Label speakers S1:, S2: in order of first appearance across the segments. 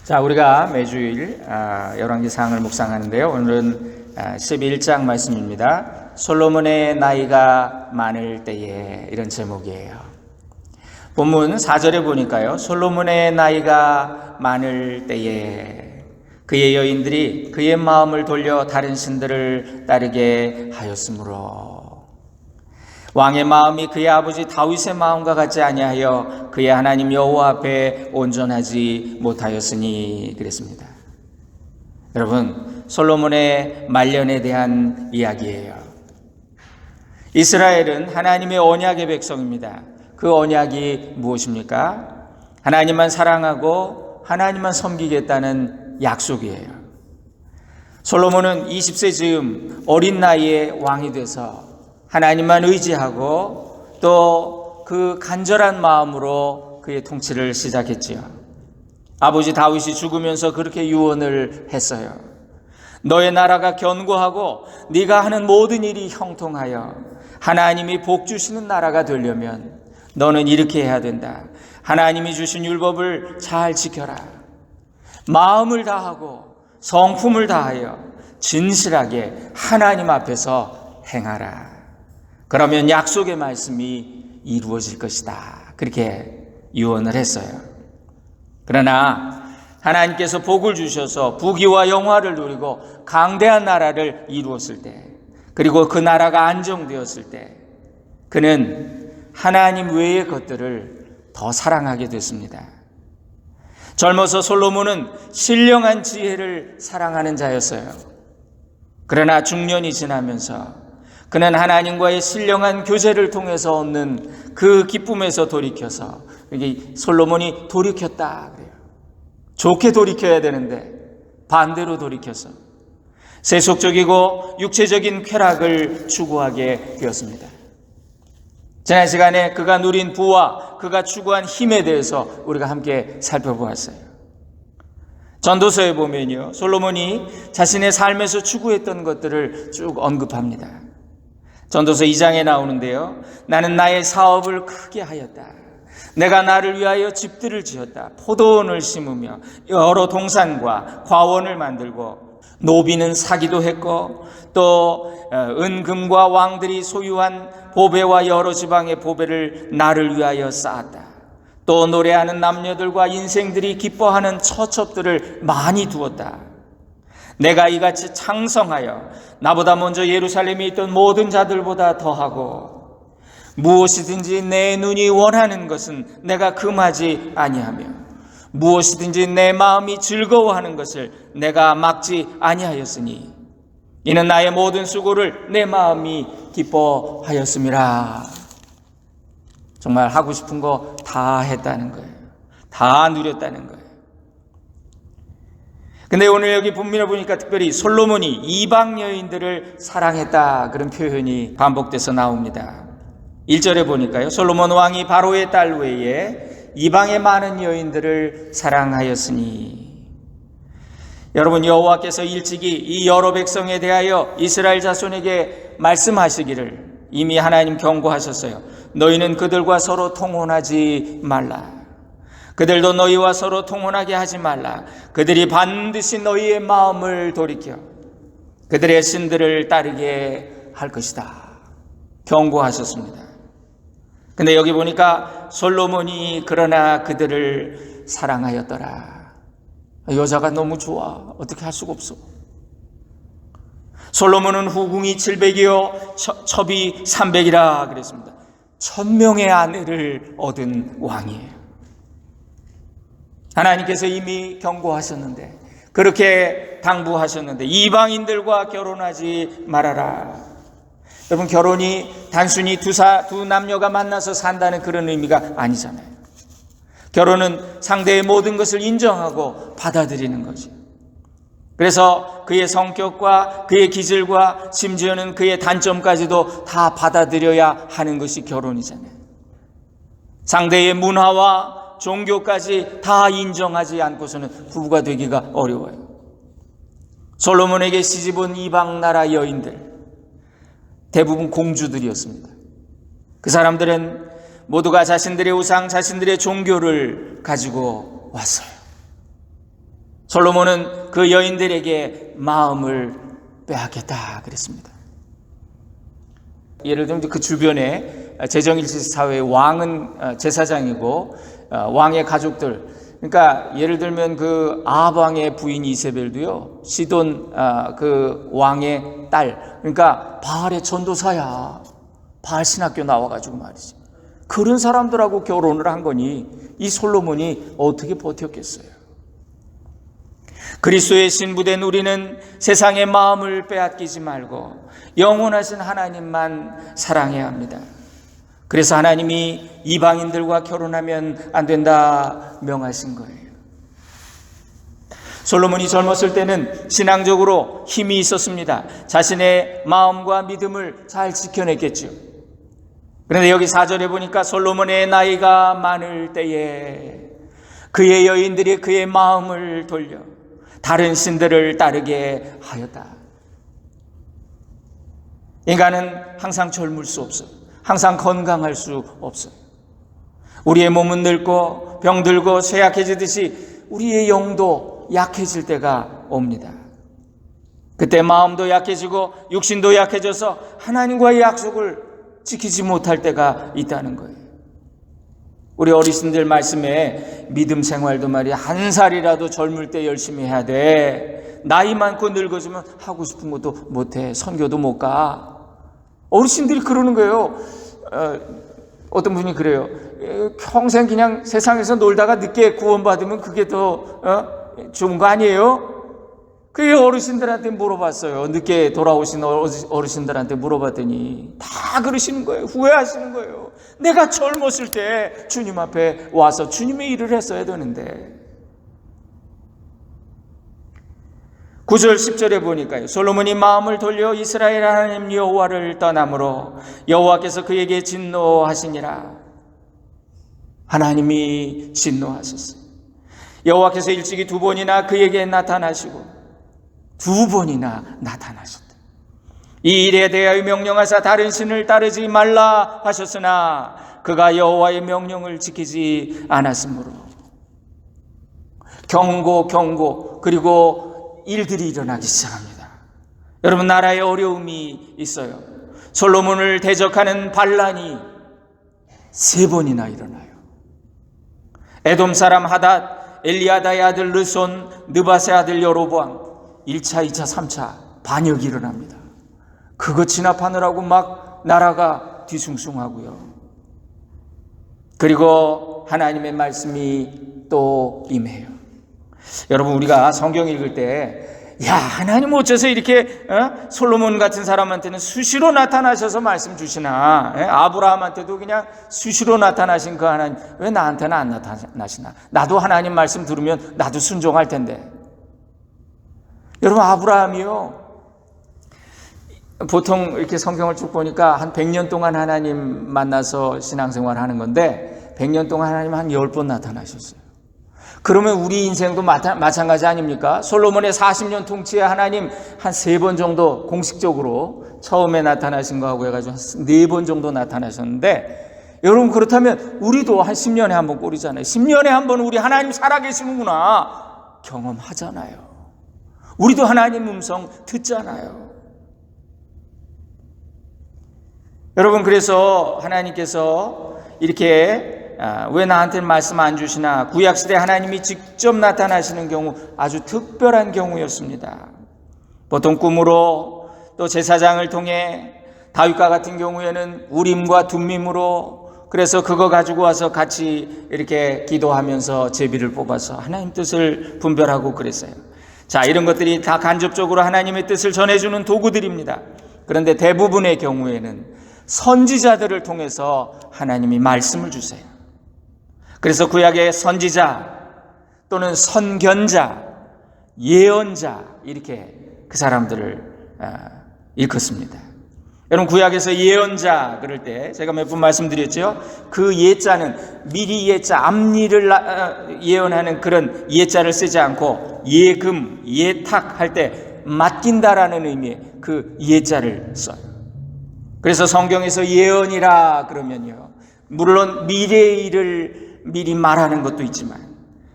S1: 자, 우리가 매주일 열왕기상을 묵상하는데요. 오늘은 11장 말씀입니다. 솔로몬의 나이가 많을 때에, 이런 제목이에요. 본문 4절에 보니까요, 솔로몬의 나이가 많을 때에 그의 여인들이 그의 마음을 돌려 다른 신들을 따르게 하였으므로 왕의 마음이 그의 아버지 다윗의 마음과 같지 아니하여 그의 하나님 여호와 앞에 온전하지 못하였으니, 그랬습니다. 여러분, 솔로몬의 말년에 대한 이야기예요. 이스라엘은 하나님의 언약의 백성입니다. 그 언약이 무엇입니까? 하나님만 사랑하고 하나님만 섬기겠다는 약속이에요. 솔로몬은 20세 즈음 어린 나이에 왕이 돼서 하나님만 의지하고 또 그 간절한 마음으로 그의 통치를 시작했지요. 아버지 다윗이 죽으면서 그렇게 유언을 했어요. 너의 나라가 견고하고 네가 하는 모든 일이 형통하여 하나님이 복 주시는 나라가 되려면 너는 이렇게 해야 된다. 하나님이 주신 율법을 잘 지켜라. 마음을 다하고 성품을 다하여 진실하게 하나님 앞에서 행하라. 그러면 약속의 말씀이 이루어질 것이다. 그렇게 유언을 했어요. 그러나 하나님께서 복을 주셔서 부귀와 영화를 누리고 강대한 나라를 이루었을 때, 그리고 그 나라가 안정되었을 때, 그는 하나님 외의 것들을 더 사랑하게 됐습니다. 젊어서 솔로몬은 신령한 지혜를 사랑하는 자였어요. 그러나 중년이 지나면서 그는 하나님과의 신령한 교제를 통해서 얻는 그 기쁨에서 돌이켜서, 이게 솔로몬이 돌이켰다 그래요. 좋게 돌이켜야 되는데 반대로 돌이켜서 세속적이고 육체적인 쾌락을 추구하게 되었습니다. 지난 시간에 그가 누린 부와 그가 추구한 힘에 대해서 우리가 함께 살펴보았어요. 전도서에 보면요, 솔로몬이 자신의 삶에서 추구했던 것들을 쭉 언급합니다. 전도서 2장에 나오는데요, 나는 나의 사업을 크게 하였다. 내가 나를 위하여 집들을 지었다. 포도원을 심으며 여러 동산과 과원을 만들고 노비는 사기도 했고 또 은금과 왕들이 소유한 보배와 여러 지방의 보배를 나를 위하여 쌓았다. 또 노래하는 남녀들과 인생들이 기뻐하는 처첩들을 많이 두었다. 내가 이같이 창성하여 나보다 먼저 예루살렘에 있던 모든 자들보다 더하고 무엇이든지 내 눈이 원하는 것은 내가 금하지 아니하며 무엇이든지 내 마음이 즐거워하는 것을 내가 막지 아니하였으니 이는 나의 모든 수고를 내 마음이 기뻐하였음이라. 정말 하고 싶은 거 다 했다는 거예요. 다 누렸다는 거예요. 근데 오늘 여기 본문을 보니까 특별히 솔로몬이 이방 여인들을 사랑했다, 그런 표현이 반복돼서 나옵니다. 1절에 보니까요, 솔로몬 왕이 바로의 딸 외에 이방의 많은 여인들을 사랑하였으니. 여러분, 여호와께서 일찍이 이 여러 백성에 대하여 이스라엘 자손에게 말씀하시기를 이미 하나님 경고하셨어요. 너희는 그들과 서로 통혼하지 말라. 그들도 너희와 서로 통혼하게 하지 말라. 그들이 반드시 너희의 마음을 돌이켜 그들의 신들을 따르게 할 것이다. 경고하셨습니다. 근데 여기 보니까 솔로몬이 그러나 그들을 사랑하였더라. 여자가 너무 좋아. 어떻게 할 수가 없어. 솔로몬은 후궁이 700이요 첩이 300이라 그랬습니다. 1000명의 아내를 얻은 왕이에요. 하나님께서 이미 경고하셨는데, 그렇게 당부하셨는데 이방인들과 결혼하지 말아라. 여러분, 결혼이 단순히 두 남녀가 만나서 산다는 그런 의미가 아니잖아요. 결혼은 상대의 모든 것을 인정하고 받아들이는 거죠. 그래서 그의 성격과 그의 기질과 심지어는 그의 단점까지도 다 받아들여야 하는 것이 결혼이잖아요. 상대의 문화와 종교까지 다 인정하지 않고서는 부부가 되기가 어려워요. 솔로몬에게 시집온 이방 나라 여인들, 대부분 공주들이었습니다. 그 사람들은 모두가 자신들의 우상, 자신들의 종교를 가지고 왔어요. 솔로몬은 그 여인들에게 마음을 빼앗겼다 그랬습니다. 예를 들면 그 주변에 제정일치 사회의 왕은 제사장이고 왕의 가족들, 그러니까 예를 들면 그 아합 왕의 부인 이세벨도요, 시돈 그 왕의 딸, 그러니까 바알의 전도사야. 바알 신학교 나와가지고 말이지. 그런 사람들하고 결혼을 한 거니 이 솔로몬이 어떻게 버텼겠어요? 그리스도의 신부된 우리는 세상의 마음을 빼앗기지 말고 영원하신 하나님만 사랑해야 합니다. 그래서 하나님이 이방인들과 결혼하면 안 된다 명하신 거예요. 솔로몬이 젊었을 때는 신앙적으로 힘이 있었습니다. 자신의 마음과 믿음을 잘 지켜냈겠죠. 그런데 여기 4절에 보니까 솔로몬의 나이가 많을 때에 그의 여인들이 그의 마음을 돌려 다른 신들을 따르게 하였다. 인간은 항상 젊을 수 없어요. 항상 건강할 수 없어요. 우리의 몸은 늙고 병들고 쇠약해지듯이 우리의 영도 약해질 때가 옵니다. 그때 마음도 약해지고 육신도 약해져서 하나님과의 약속을 지키지 못할 때가 있다는 거예요. 우리 어르신들 말씀에 믿음 생활도 말이야, 한 살이라도 젊을 때 열심히 해야 돼. 나이 많고 늙어지면 하고 싶은 것도 못해. 선교도 못 가. 어르신들이 그러는 거예요. 어떤 분이 그래요. 평생 그냥 세상에서 놀다가 늦게 구원받으면 그게 더 좋은 거 아니에요? 그 어르신들한테 물어봤어요. 늦게 돌아오신 어르신들한테 물어봤더니 다 그러시는 거예요. 후회하시는 거예요. 내가 젊었을 때 주님 앞에 와서 주님의 일을 했어야 되는데. 9절 10절에 보니까요, 솔로몬이 마음을 돌려 이스라엘 하나님 여호와를 떠나므로 여호와께서 그에게 진노하시니라. 하나님이 진노하셨어요. 여호와께서 일찍이 2번이나 그에게 나타나시고 2번이나 나타나셨다. 이 일에 대하여 명령하사 다른 신을 따르지 말라 하셨으나 그가 여호와의 명령을 지키지 않았으므로. 경고 그리고 일들이 일어나기 시작합니다. 여러분, 나라에 어려움이 있어요. 솔로몬을 대적하는 반란이 3번이나 일어나요. 에돔 사람 하닷, 엘리아다의 아들 르손, 느밧의 아들 여로보암, 1차, 2차, 3차 반역이 일어납니다. 그거 진압하느라고 막 나라가 뒤숭숭하고요. 그리고 하나님의 말씀이 또 임해요. 여러분, 우리가 성경 읽을 때 하나님 어째서 이렇게 솔로몬 같은 사람한테는 수시로 나타나셔서 말씀 주시나, 아브라함한테도 그냥 수시로 나타나신 그 하나님 왜 나한테는 안 나타나시나? 나도 하나님 말씀 들으면 나도 순종할 텐데. 여러분, 아브라함이요, 보통 이렇게 성경을 쭉 보니까 한 100년 동안 하나님 만나서 신앙생활 하는 건데 100년 동안 하나님 한 10번 나타나셨어요. 그러면 우리 인생도 마찬가지 아닙니까? 솔로몬의 40년 통치에 하나님 한 3번 정도 공식적으로 처음에 나타나신 거하고 해가지고 한 4번 정도 나타나셨는데, 여러분, 그렇다면 우리도 한 10년에 한 번 꼴이잖아요. 10년에 한 번 우리 하나님 살아계시는구나 경험하잖아요. 우리도 하나님 음성 듣잖아요. 여러분, 그래서 하나님께서 이렇게 왜 나한테 말씀 안 주시나, 구약시대 하나님이 직접 나타나시는 경우 아주 특별한 경우였습니다. 보통 꿈으로, 또 제사장을 통해, 다윗과 같은 경우에는 우림과 둠밈으로, 그래서 그거 가지고 와서 같이 이렇게 기도하면서 제비를 뽑아서 하나님 뜻을 분별하고 그랬어요. 자, 이런 것들이 다 간접적으로 하나님의 뜻을 전해주는 도구들입니다. 그런데 대부분의 경우에는 선지자들을 통해서 하나님이 말씀을 주세요. 그래서 구약의 선지자 또는 선견자, 예언자, 이렇게 그 사람들을 일컫습니다. 여러분, 구약에서 예언자 그럴 때 제가 몇 번 말씀드렸죠. 그 예자는 미리 예자, 앞일을 예언하는 그런 예자를 쓰지 않고 예금, 예탁 할 때 맡긴다라는 의미의 그 예자를 써요. 그래서 성경에서 예언이라 그러면요, 물론 미래의 일을 미리 말하는 것도 있지만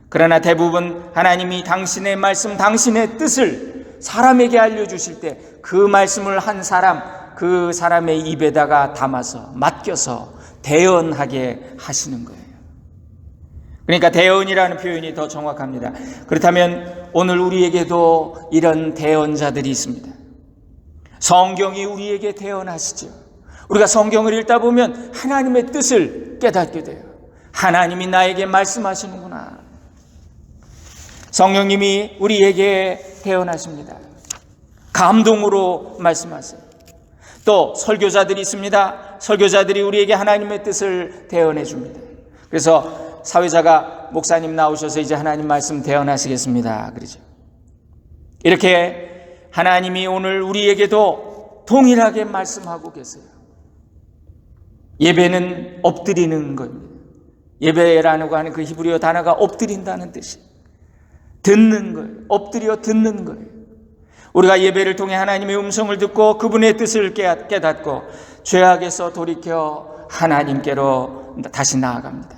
S1: 그러나 대부분 하나님이 당신의 말씀, 당신의 뜻을 사람에게 알려주실 때 그 말씀을 한 사람, 그 사람의 입에다가 담아서 맡겨서 대언하게 하시는 거예요. 그러니까 대언이라는 표현이 더 정확합니다. 그렇다면 오늘 우리에게도 이런 대언자들이 있습니다. 성경이 우리에게 대언하시죠. 우리가 성경을 읽다 보면 하나님의 뜻을 깨닫게 돼요. 하나님이 나에게 말씀하시는구나. 성령님이 우리에게 대언하십니다. 감동으로 말씀하세요. 또 설교자들이 있습니다. 설교자들이 우리에게 하나님의 뜻을 대언해 줍니다. 그래서 사회자가 목사님 나오셔서 이제 하나님 말씀 대언하시겠습니다. 그러죠. 이렇게 하나님이 오늘 우리에게도 동일하게 말씀하고 계세요. 예배는 엎드리는 겁니다. 예배라고 하는 그 히브리어 단어가 엎드린다는 뜻이, 듣는 거예요. 엎드려 듣는 거예요. 우리가 예배를 통해 하나님의 음성을 듣고 그분의 뜻을 깨닫고 죄악에서 돌이켜 하나님께로 다시 나아갑니다.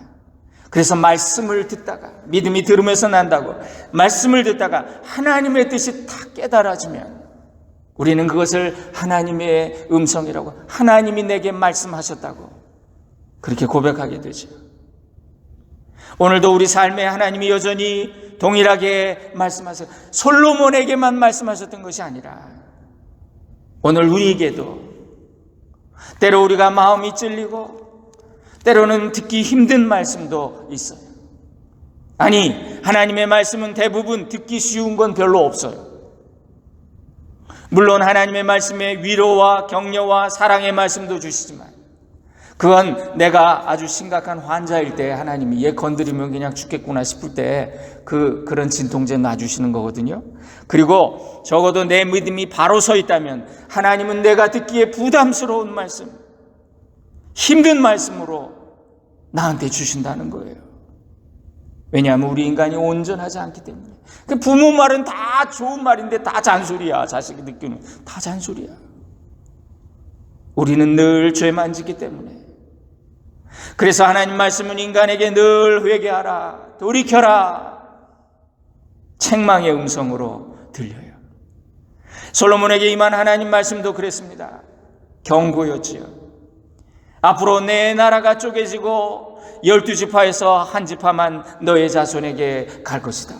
S1: 그래서 말씀을 듣다가, 믿음이 들음에서 난다고 말씀을 듣다가 하나님의 뜻이 다 깨달아지면 우리는 그것을 하나님의 음성이라고, 하나님이 내게 말씀하셨다고 그렇게 고백하게 되죠. 오늘도 우리 삶에 하나님이 여전히 동일하게 말씀하세요. 솔로몬에게만 말씀하셨던 것이 아니라 오늘 우리에게도 때로 우리가 마음이 찔리고 때로는 듣기 힘든 말씀도 있어요. 아니, 하나님의 말씀은 대부분 듣기 쉬운 건 별로 없어요. 물론 하나님의 말씀에 위로와 격려와 사랑의 말씀도 주시지만 그건 내가 아주 심각한 환자일 때 하나님이 얘 건드리면 그냥 죽겠구나 싶을 때 그런 진통제 놔주시는 거거든요. 그리고 적어도 내 믿음이 바로 서 있다면 하나님은 내가 듣기에 부담스러운 말씀, 힘든 말씀으로 나한테 주신다는 거예요. 왜냐하면 우리 인간이 온전하지 않기 때문에. 부모 말은 다 좋은 말인데 다 잔소리야. 자식이 듣기는 다 잔소리야. 우리는 늘 죄만 짓기 때문에. 그래서 하나님 말씀은 인간에게 늘 회개하라, 돌이켜라, 책망의 음성으로 들려요. 솔로몬에게 임한 하나님 말씀도 그랬습니다. 경고였지요. 앞으로 내 나라가 쪼개지고 12지파에서 한 지파만 너의 자손에게 갈 것이다.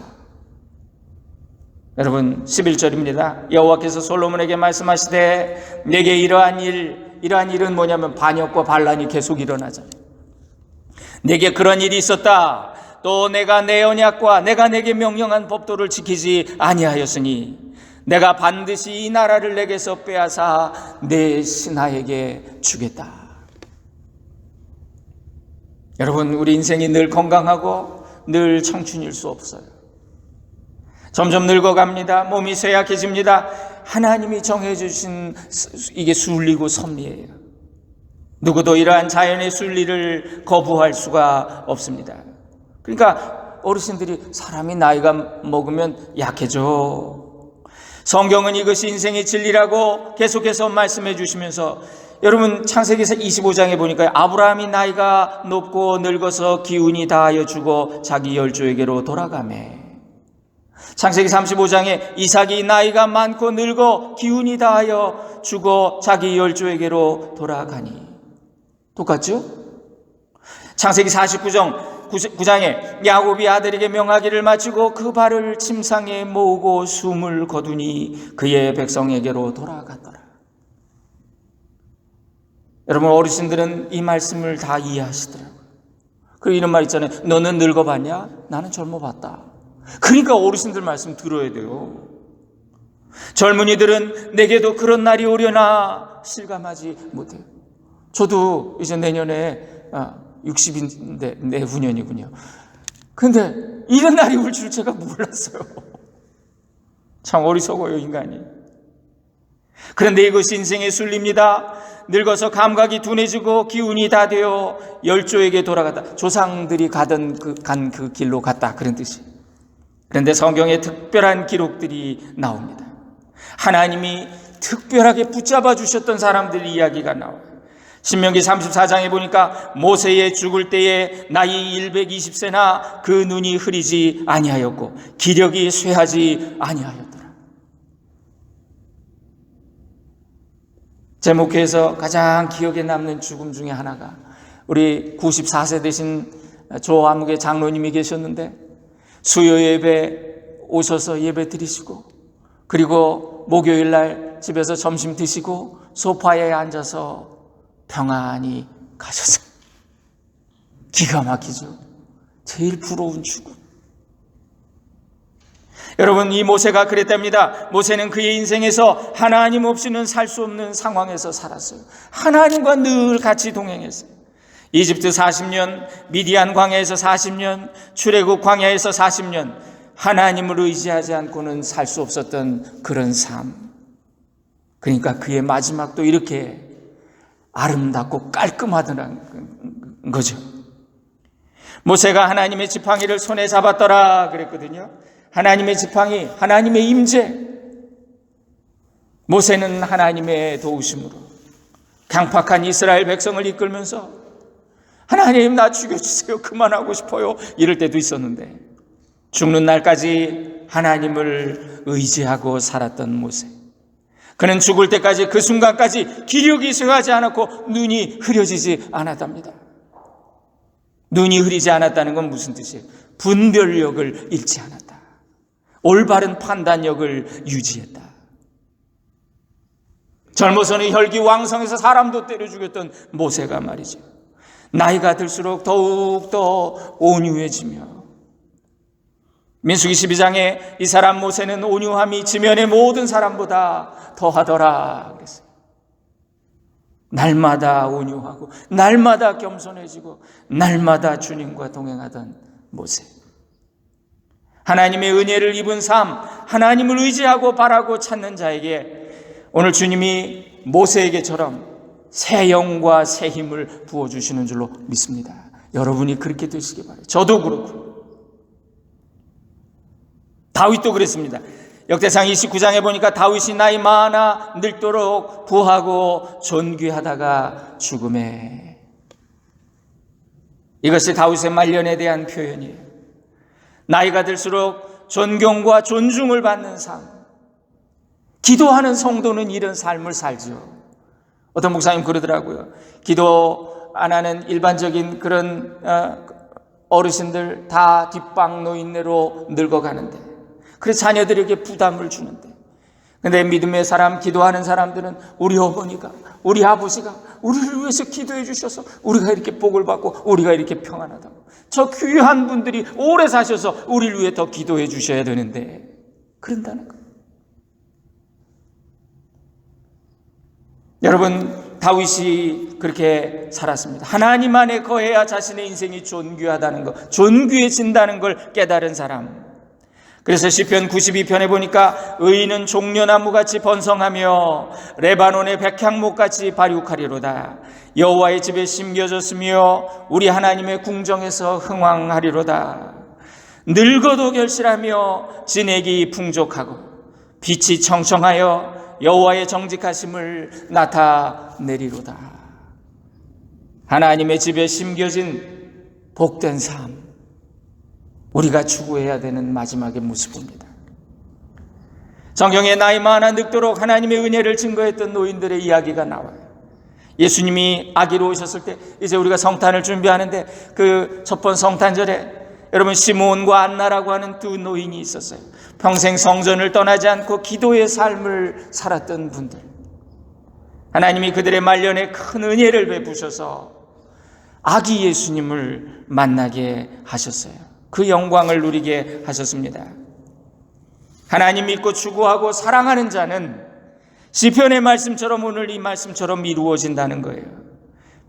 S1: 여러분 11절입니다. 여호와께서 솔로몬에게 말씀하시되 내게 이러한 일은 뭐냐면 반역과 반란이 계속 일어나잖아요. 내게 그런 일이 있었다. 또 내가 내 언약과 내가 내게 명령한 법도를 지키지 아니하였으니 내가 반드시 이 나라를 내게서 빼앗아 내 신하에게 주겠다. 여러분 우리 인생이 늘 건강하고 늘 청춘일 수 없어요. 점점 늙어갑니다. 몸이 쇠약해집니다. 하나님이 정해주신 이게 순리고 섭리예요. 누구도 이러한 자연의 순리를 거부할 수가 없습니다. 그러니까 어르신들이 사람이 나이가 먹으면 약해져. 성경은 이것이 인생의 진리라고 계속해서 말씀해 주시면서 여러분 창세기 25장에 보니까 아브라함이 나이가 높고 늙어서 기운이 다하여 죽어 자기 열조에게로 돌아가매. 창세기 35장에 이삭이 나이가 많고 늙어 기운이 다하여 죽어 자기 열조에게로 돌아가니. 똑같죠? 창세기 49장에 야곱이 아들에게 명하기를 마치고 그 발을 침상에 모으고 숨을 거두니 그의 백성에게로 돌아갔더라. 여러분 어르신들은 이 말씀을 다 이해하시더라고요. 그리고 이런 말 있잖아요. 너는 늙어봤냐? 나는 젊어봤다. 그러니까 어르신들 말씀 들어야 돼요. 젊은이들은 내게도 그런 날이 오려나 실감하지 못해요. 저도 이제 내년에 60인데 내후년이군요. 근데 이런 날이 올 줄 제가 몰랐어요. 참 어리석어요 인간이. 그런데 이것이 인생의 순리입니다. 늙어서 감각이 둔해지고 기운이 다 되어 열조에게 돌아갔다. 조상들이 간 그 길로 갔다 그런 뜻이. 그런데 성경에 특별한 기록들이 나옵니다. 하나님이 특별하게 붙잡아 주셨던 사람들 이야기가 나와요. 신명기 34장에 보니까 모세의 죽을 때에 나이 120세나 그 눈이 흐리지 아니하였고 기력이 쇠하지 아니하였더라. 제 목회에서 가장 기억에 남는 죽음 중에 하나가 우리 94세 되신 조아무개 장로님이 계셨는데 수요 예배 오셔서 예배 드리시고 그리고 목요일 날 집에서 점심 드시고 소파에 앉아서 평안히 가셨어요. 기가 막히죠. 제일 부러운 죽음. 여러분, 이 모세가 그랬답니다. 모세는 그의 인생에서 하나님 없이는 살 수 없는 상황에서 살았어요. 하나님과 늘 같이 동행했어요. 이집트 40년, 미디안 광야에서 40년, 출애굽 광야에서 40년, 하나님을 의지하지 않고는 살 수 없었던 그런 삶. 그러니까 그의 마지막도 이렇게 아름답고 깔끔하더라는 거죠. 모세가 하나님의 지팡이를 손에 잡았더라 그랬거든요. 하나님의 지팡이, 하나님의 임재. 모세는 하나님의 도우심으로 강팍한 이스라엘 백성을 이끌면서 하나님 나 죽여주세요, 그만하고 싶어요, 이럴 때도 있었는데 죽는 날까지 하나님을 의지하고 살았던 모세. 그는 죽을 때까지, 그 순간까지 기력이 쇠하지 않았고 눈이 흐려지지 않았답니다. 눈이 흐리지 않았다는 건 무슨 뜻이에요? 분별력을 잃지 않았다. 올바른 판단력을 유지했다. 젊어서는 혈기왕성해서 사람도 때려 죽였던 모세가 말이죠, 나이가 들수록 더욱더 온유해지며, 민수기 12장에 이 사람 모세는 온유함이 지면의 모든 사람보다 더하더라 그랬어요. 날마다 온유하고 날마다 겸손해지고 날마다 주님과 동행하던 모세. 하나님의 은혜를 입은 삶, 하나님을 의지하고 바라고 찾는 자에게 오늘 주님이 모세에게처럼 새 영과 새 힘을 부어주시는 줄로 믿습니다. 여러분이 그렇게 되시기 바라요. 저도 그렇고. 다윗도 그랬습니다. 역대상 29장에 보니까 다윗이 나이 많아 늙도록 부하고 존귀하다가 죽음에. 이것이 다윗의 말년에 대한 표현이에요. 나이가 들수록 존경과 존중을 받는 삶. 기도하는 성도는 이런 삶을 살죠. 어떤 목사님 그러더라고요. 기도 안 하는 일반적인 그런 어르신들 다 뒷방 노인네로 늙어가는데, 그래서 자녀들에게 부담을 주는데, 근데 믿음의 사람, 기도하는 사람들은 우리 어머니가, 우리 아버지가 우리를 위해서 기도해 주셔서 우리가 이렇게 복을 받고 우리가 이렇게 평안하다고, 저 귀한 분들이 오래 사셔서 우리를 위해 더 기도해 주셔야 되는데, 그런다는 거예요. 여러분, 다윗이 그렇게 살았습니다. 하나님 안에 거해야 자신의 인생이 존귀하다는 것, 존귀해진다는 걸 깨달은 사람. 그래서 시편 92편에 보니까 의인은 종려나무같이 번성하며 레바논의 백향목같이 발육하리로다. 여호와의 집에 심겨졌으며 우리 하나님의 궁정에서 흥왕하리로다. 늙어도 결실하며 진액이 풍족하고 빛이 청청하여 여호와의 정직하심을 나타내리로다. 하나님의 집에 심겨진 복된 삶, 우리가 추구해야 되는 마지막의 모습입니다. 성경에 나이 많아 늙도록 하나님의 은혜를 증거했던 노인들의 이야기가 나와요. 예수님이 아기로 오셨을 때 이제 우리가 성탄을 준비하는데, 그 첫 번 성탄절에 여러분 시므온과 안나라고 하는 두 노인이 있었어요. 평생 성전을 떠나지 않고 기도의 삶을 살았던 분들. 하나님이 그들의 말년에 큰 은혜를 베푸셔서 아기 예수님을 만나게 하셨어요. 그 영광을 누리게 하셨습니다. 하나님 믿고 추구하고 사랑하는 자는 시편의 말씀처럼, 오늘 이 말씀처럼 이루어진다는 거예요.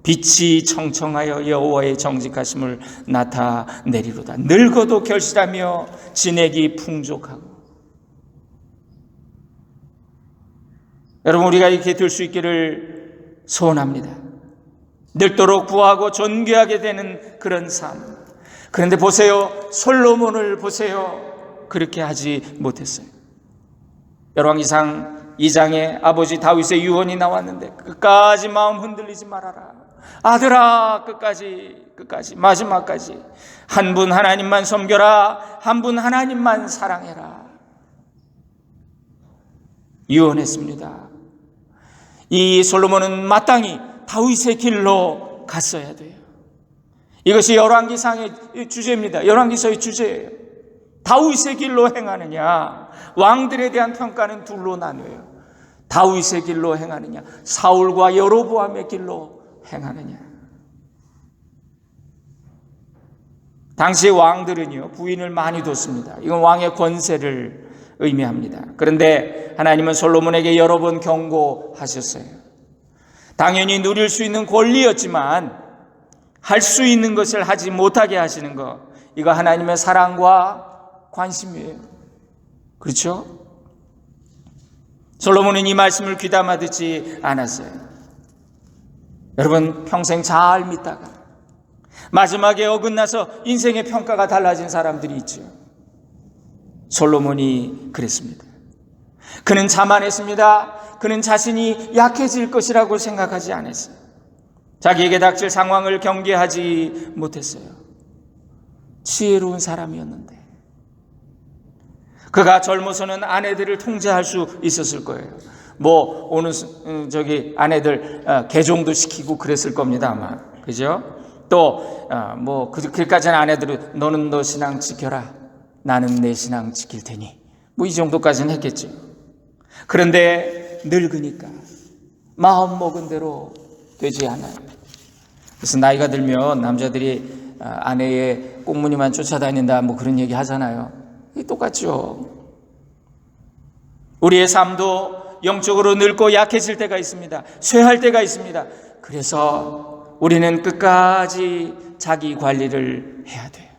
S1: 빛이 청청하여 여호와의 정직하심을 나타내리로다. 늙어도 결실하며 진액이 풍족하고. 여러분, 우리가 이렇게 될 수 있기를 소원합니다. 늙도록 부하고 존귀하게 되는 그런 삶. 그런데 보세요, 솔로몬을 보세요. 그렇게 하지 못했어요. 열왕기상 2장에 아버지 다윗의 유언이 나왔는데 끝까지 마음 흔들리지 말아라. 아들아, 끝까지 마지막까지 한 분 하나님만 섬겨라. 한 분 하나님만 사랑해라. 유언했습니다. 이 솔로몬은 마땅히 다윗의 길로 갔어야 돼요. 이것이 열왕기상의 주제입니다. 열왕기서의 주제예요. 다윗의 길로 행하느냐, 왕들에 대한 평가는 둘로 나뉘어요. 다윗의 길로 행하느냐, 사울과 여로보암의 길로 행하느냐. 당시 왕들은요, 부인을 많이 뒀습니다. 이건 왕의 권세를 의미합니다. 그런데 하나님은 솔로몬에게 여러 번 경고하셨어요. 당연히 누릴 수 있는 권리였지만 할 수 있는 것을 하지 못하게 하시는 것, 이거 하나님의 사랑과 관심이에요. 그렇죠? 솔로몬은 이 말씀을 귀담아 듣지 않았어요. 여러분, 평생 잘 믿다가 마지막에 어긋나서 인생의 평가가 달라진 사람들이 있죠. 솔로몬이 그랬습니다. 그는 자만했습니다. 그는 자신이 약해질 것이라고 생각하지 않았어요. 자기에게 닥칠 상황을 경계하지 못했어요. 지혜로운 사람이었는데 그가 젊어서는 아내들을 통제할 수 있었을 거예요. 오늘 아내들 개종도 시키고 그랬을 겁니다, 아마. 그죠? 또 그까지는 아내들은 너는 너 신앙 지켜라. 나는 내 신앙 지킬 테니. 이 정도까지는 했겠죠. 그런데 늙으니까 마음 먹은 대로 되지 않아요. 그래서 나이가 들면 남자들이 아내의 꽁무니만 쫓아다닌다 그런 얘기 하잖아요. 똑같죠. 우리의 삶도 영적으로 늙고 약해질 때가 있습니다. 쇠할 때가 있습니다. 그래서 우리는 끝까지 자기 관리를 해야 돼요.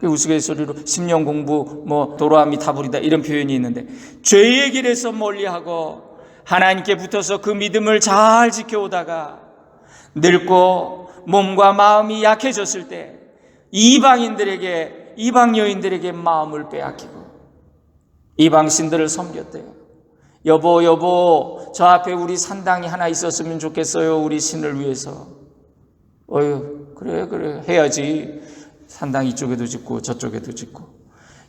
S1: 그 우스갯소리로 10년 공부 도로아미 타불이다 이런 표현이 있는데, 죄의 길에서 멀리하고 하나님께 붙어서 그 믿음을 잘 지켜오다가 늙고 몸과 마음이 약해졌을 때 이방 여인들에게 마음을 빼앗기고 이방 신들을 섬겼대요. 여보, 저 앞에 우리 산당이 하나 있었으면 좋겠어요. 우리 신을 위해서. 그래 해야지. 산당 이쪽에도 짓고 저쪽에도 짓고.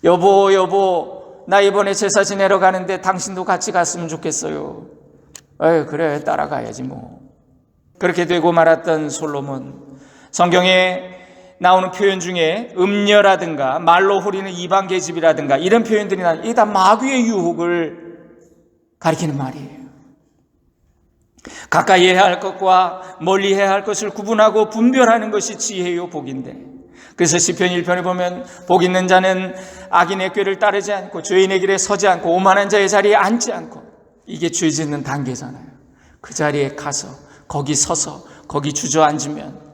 S1: 여보, 나 이번에 제사 지내러 가는데 당신도 같이 갔으면 좋겠어요. 그래, 따라가야지 그렇게 되고 말았던 솔로몬. 성경에 나오는 표현 중에 음녀라든가 말로 호리는 이방 계집이라든가 이런 표현들이 이게 다 마귀의 유혹을 가리키는 말이에요. 가까이 해야 할 것과 멀리 해야 할 것을 구분하고 분별하는 것이 지혜요 복인데, 그래서 시편 1편에 보면 복 있는 자는 악인의 꾀를 따르지 않고 죄인의 길에 서지 않고 오만한 자의 자리에 앉지 않고, 이게 죄 짓는 단계잖아요. 그 자리에 가서 거기 서서 거기 주저앉으면,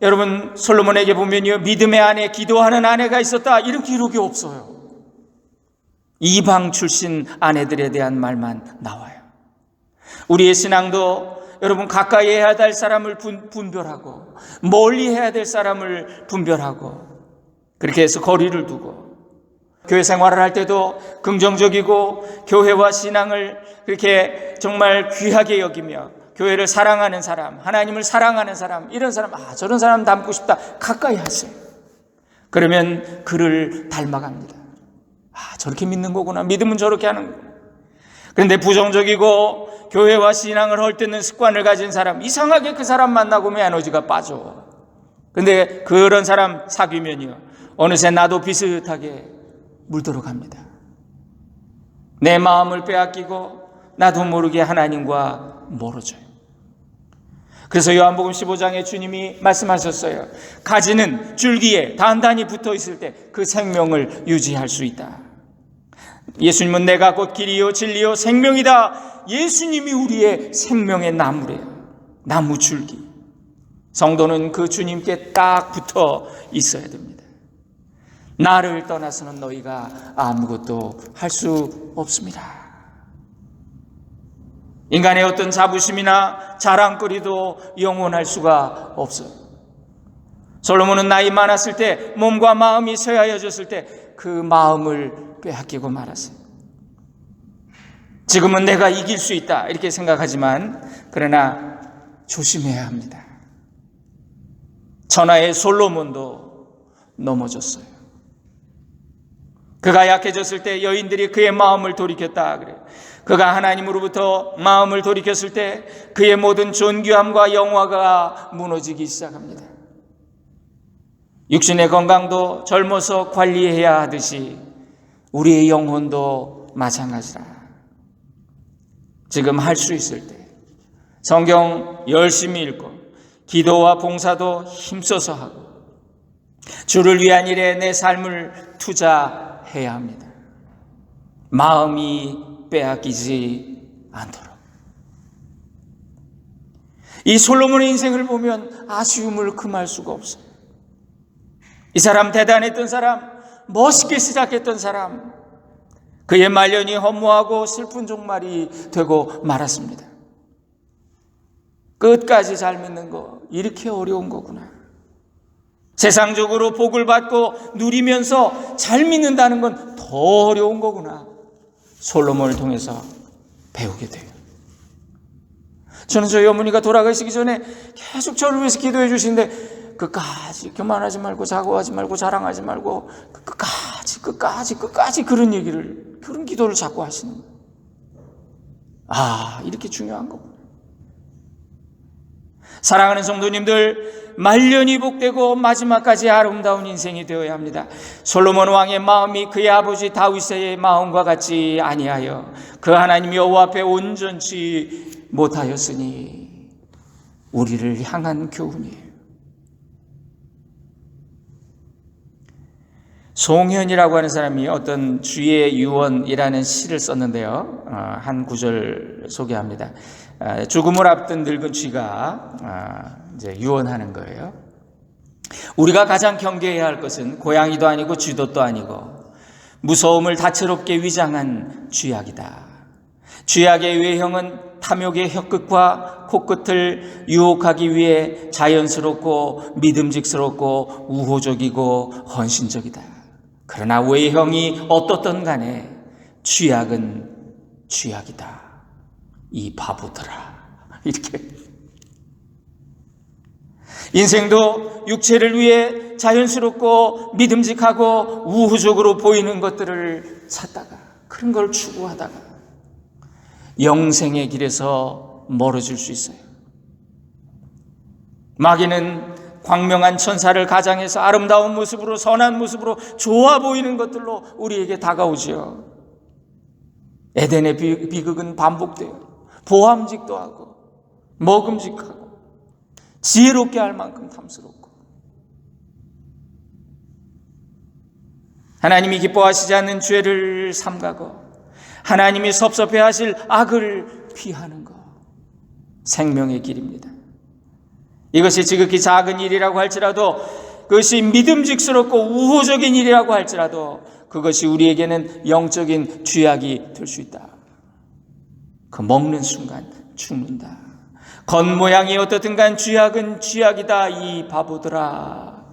S1: 여러분 솔로몬에게 보면요, 믿음의 아내, 기도하는 아내가 있었다 이런 기록이 없어요. 이방 출신 아내들에 대한 말만 나와요. 우리의 신앙도 여러분 가까이 해야 될 사람을 분별하고 멀리 해야 될 사람을 분별하고, 그렇게 해서 거리를 두고 교회 생활을 할 때도 긍정적이고 교회와 신앙을 그렇게 정말 귀하게 여기며 교회를 사랑하는 사람, 하나님을 사랑하는 사람, 이런 사람, 저런 사람 닮고 싶다, 가까이 하세요. 그러면 그를 닮아갑니다. 저렇게 믿는 거구나, 믿으면 저렇게 하는 거구나. 그런데 부정적이고 교회와 신앙을 헐뜯는 습관을 가진 사람, 이상하게 그 사람 만나고 에너지가 빠져. 그런데 그런 사람 사귀면요, 어느새 나도 비슷하게 물들어갑니다. 내 마음을 빼앗기고 나도 모르게 하나님과 멀어져요. 그래서 요한복음 15장에 주님이 말씀하셨어요. 가지는 줄기에 단단히 붙어 있을 때 그 생명을 유지할 수 있다. 예수님은 내가 곧 길이요 진리요 생명이다. 예수님이 우리의 생명의 나무래요. 나무 줄기. 성도는 그 주님께 딱 붙어 있어야 됩니다. 나를 떠나서는 너희가 아무것도 할 수 없습니다. 인간의 어떤 자부심이나 자랑거리도 영원할 수가 없어요. 솔로몬은 나이 많았을 때, 몸과 마음이 쇠하여졌을 때 그 마음을 빼앗기고 말았어요. 지금은 내가 이길 수 있다 이렇게 생각하지만, 그러나 조심해야 합니다. 천하의 솔로몬도 넘어졌어요. 그가 약해졌을 때 여인들이 그의 마음을 돌이켰다 그래요. 그가 하나님으로부터 마음을 돌이켰을 때 그의 모든 존귀함과 영화가 무너지기 시작합니다. 육신의 건강도 젊어서 관리해야 하듯이 우리의 영혼도 마찬가지라. 지금 할 수 있을 때 성경 열심히 읽고 기도와 봉사도 힘써서 하고 주를 위한 일에 내 삶을 투자해야 합니다. 마음이 빼앗기지 않도록. 이 솔로몬의 인생을 보면 아쉬움을 금할 수가 없어요. 이 사람 대단했던 사람, 멋있게 시작했던 사람, 그의 말년이 허무하고 슬픈 종말이 되고 말았습니다. 끝까지 잘 믿는 거 이렇게 어려운 거구나. 세상적으로 복을 받고 누리면서 잘 믿는다는 건 더 어려운 거구나. 솔로몬을 통해서 배우게 돼요. 저는 저희 어머니가 돌아가시기 전에 계속 저를 위해서 기도해 주시는데, 끝까지 교만하지 말고 자고하지 말고 자랑하지 말고 끝까지 그런 얘기를, 그런 기도를 자꾸 하시는 거예요. 아, 이렇게 중요한 거구나. 사랑하는 성도님들, 말년이 복되고 마지막까지 아름다운 인생이 되어야 합니다. 솔로몬 왕의 마음이 그의 아버지 다윗의 마음과 같지 아니하여 그 하나님 여호와 앞에 온전치 못하였으니 우리를 향한 교훈이에요. 송현이라고 하는 사람이 어떤 주의 유언이라는 시를 썼는데요. 한 구절 소개합니다. 죽음을 앞둔 늙은 쥐가 이제 유언하는 거예요. 우리가 가장 경계해야 할 것은 고양이도 아니고 쥐도 아니고 무서움을 다채롭게 위장한 쥐약이다. 쥐약의 외형은 탐욕의 혀끝과 코끝을 유혹하기 위해 자연스럽고 믿음직스럽고 우호적이고 헌신적이다. 그러나 외형이 어떻든 간에 쥐약은 쥐약이다. 이 바보들아. 이렇게. 인생도 육체를 위해 자연스럽고 믿음직하고 우호적으로 보이는 것들을 찾다가, 그런 걸 추구하다가 영생의 길에서 멀어질 수 있어요. 마귀는 광명한 천사를 가장해서 아름다운 모습으로, 선한 모습으로, 좋아 보이는 것들로 우리에게 다가오지요. 에덴의 비극은 반복돼요. 보암직도 하고 먹음직하고 지혜롭게 할 만큼 탐스럽고, 하나님이 기뻐하시지 않는 죄를 삼가고 하나님이 섭섭해하실 악을 피하는 것, 생명의 길입니다. 이것이 지극히 작은 일이라고 할지라도, 그것이 믿음직스럽고 우호적인 일이라고 할지라도 그것이 우리에게는 영적인 쥐약이 될 수 있다. 그 먹는 순간 죽는다. 겉모양이 어떻든 간 쥐약은 쥐약이다. 이 바보들아.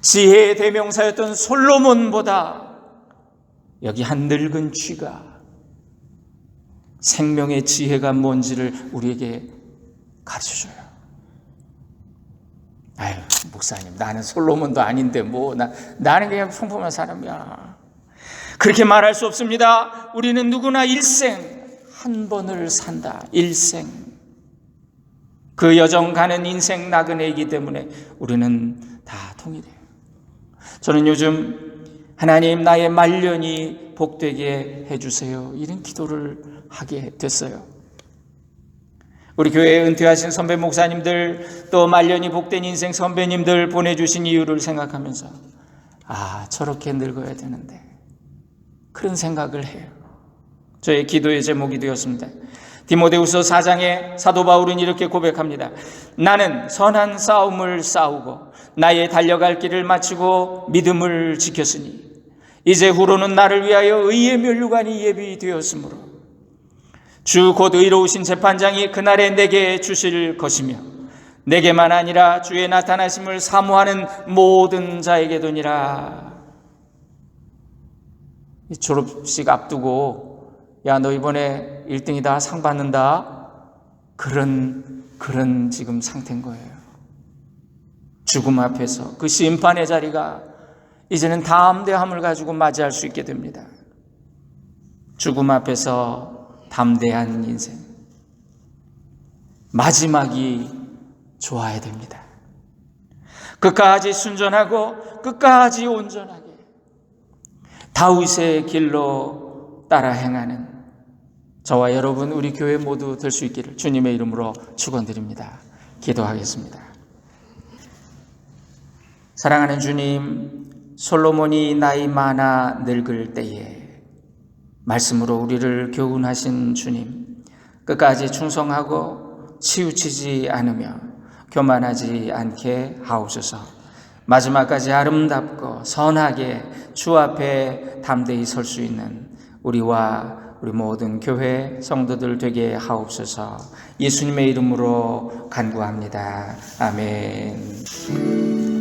S1: 지혜의 대명사였던 솔로몬보다 여기 한 늙은 쥐가 생명의 지혜가 뭔지를 우리에게 가르쳐줘요. 아유, 목사님, 나는 솔로몬도 아닌데 나는 그냥 평범한 사람이야. 그렇게 말할 수 없습니다. 우리는 누구나 일생 한 번을 산다. 일생. 그 여정 가는 인생 나그네이기 때문에 우리는 다 통일해요. 저는 요즘 하나님, 나의 말년이 복되게 해주세요, 이런 기도를 하게 됐어요. 우리 교회에 은퇴하신 선배 목사님들, 또 말년이 복된 인생 선배님들 보내주신 이유를 생각하면서, 아, 저렇게 늙어야 되는데, 그런 생각을 해요. 저의 기도의 제목이 되었습니다. 디모데후서 4장에 사도 바울은 이렇게 고백합니다. 나는 선한 싸움을 싸우고 나의 달려갈 길을 마치고 믿음을 지켰으니 이제 후로는 나를 위하여 의의 면류관이 예비되었으므로 주 곧 의로우신 재판장이 그날에 내게 주실 것이며 내게만 아니라 주의 나타나심을 사모하는 모든 자에게도니라. 이 졸업식 앞두고 야, 너 이번에 1등이다, 상 받는다, 그런 지금 상태인 거예요. 죽음 앞에서 그 심판의 자리가 이제는 담대함을 가지고 맞이할 수 있게 됩니다. 죽음 앞에서 담대한 인생, 마지막이 좋아야 됩니다. 끝까지 순전하고 끝까지 온전하게 다윗의 길로 따라 행하는 저와 여러분, 우리 교회 모두 될 수 있기를 주님의 이름으로 축원드립니다. 기도하겠습니다. 사랑하는 주님, 솔로몬이 나이 많아 늙을 때에 말씀으로 우리를 교훈하신 주님, 끝까지 충성하고 치우치지 않으며 교만하지 않게 하옵소서. 마지막까지 아름답고 선하게 주 앞에 담대히 설 수 있는 우리와 우리 모든 교회 성도들 되게 하옵소서. 예수님의 이름으로 간구합니다. 아멘.